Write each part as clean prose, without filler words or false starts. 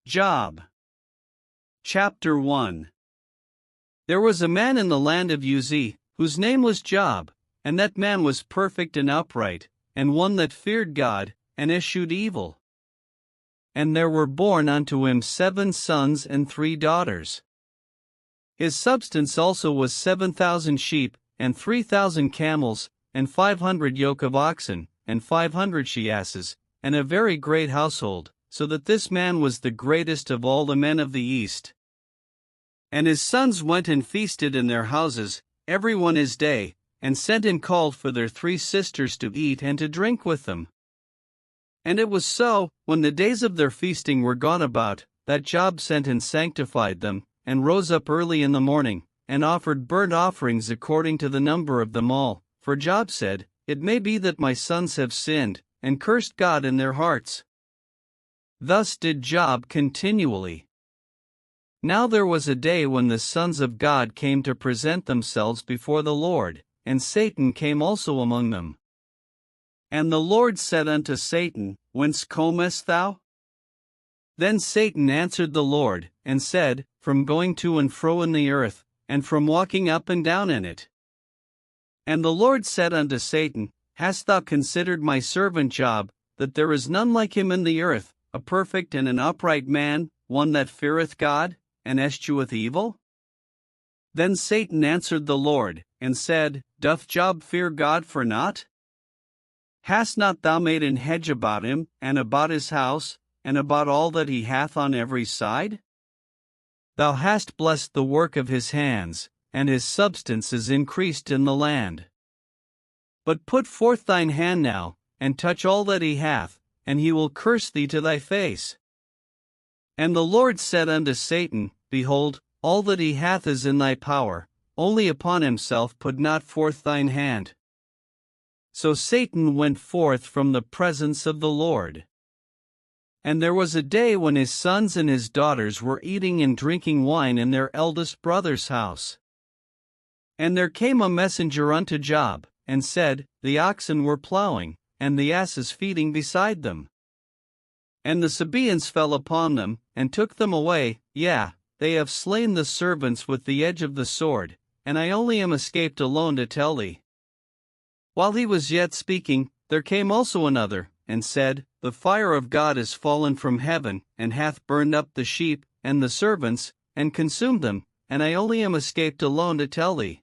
Job. Chapter 1. There was a man in the land of Uz, whose name was Job, and that man was perfect and upright, and one that feared God, and eschewed evil. And there were born unto him 7 sons and 3 daughters. His substance also was 7,000 sheep, and 3,000 camels, and 500 yoke of oxen, and 500 she-asses, and a very great household, so that this man was the greatest of all the men of the east. And his sons went and feasted in their houses, every one his day, and sent and called for their 3 sisters to eat and to drink with them. And it was so, when the days of their feasting were gone about, that Job sent and sanctified them, and rose up early in the morning, and offered burnt offerings according to the number of them all. For Job said, It may be that my sons have sinned, and cursed God in their hearts. Thus did Job continually. Now there was a day when the sons of God came to present themselves before the Lord, and Satan came also among them. And the Lord said unto Satan, Whence comest thou? Then Satan answered the Lord, and said, From going to and fro in the earth, and from walking up and down in it. And the Lord said unto Satan, Hast thou considered my servant Job, that there is none like him in the earth, a perfect and an upright man, one that feareth God, and escheweth evil? Then Satan answered the Lord, and said, Doth Job fear God for naught? Hast not thou made an hedge about him, and about his house, and about all that he hath on every side? Thou hast blessed the work of his hands, and his substance is increased in the land. But put forth thine hand now, and touch all that he hath, and he will curse thee to thy face. And the Lord said unto Satan, Behold, all that he hath is in thy power, only upon himself put not forth thine hand. So Satan went forth from the presence of the Lord. And there was a day when his sons and his daughters were eating and drinking wine in their eldest brother's house. And there came a messenger unto Job, and said, The oxen were plowing, and the asses feeding beside them. And the Sabaeans fell upon them, and took them away. Yea, they have slain the servants with the edge of the sword, and I only am escaped alone to tell thee. While he was yet speaking, there came also another, and said, The fire of God is fallen from heaven, and hath burned up the sheep, and the servants, and consumed them, and I only am escaped alone to tell thee.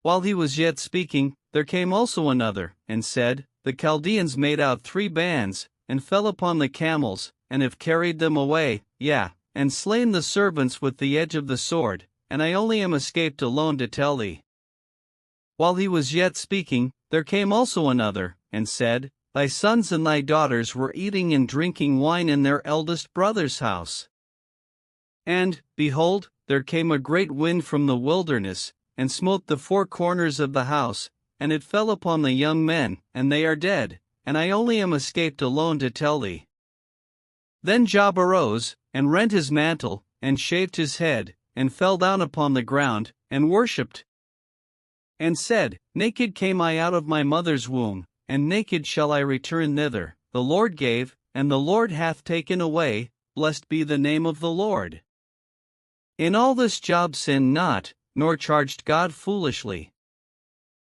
While he was yet speaking, there came also another, and said, The Chaldeans made out 3 bands, and fell upon the camels, and have carried them away, yea, and slain the servants with the edge of the sword, and I only am escaped alone to tell thee. While he was yet speaking, there came also another, and said, Thy sons and thy daughters were eating and drinking wine in their eldest brother's house. And, behold, there came a great wind from the wilderness, and smote the 4 corners of the house, and it fell upon the young men, and they are dead, and I only am escaped alone to tell thee. Then Job arose, and rent his mantle, and shaved his head, and fell down upon the ground, and worshipped. And said, Naked came I out of my mother's womb, and naked shall I return thither. The Lord gave, and the Lord hath taken away, blessed be the name of the Lord. In all this Job sinned not, nor charged God foolishly.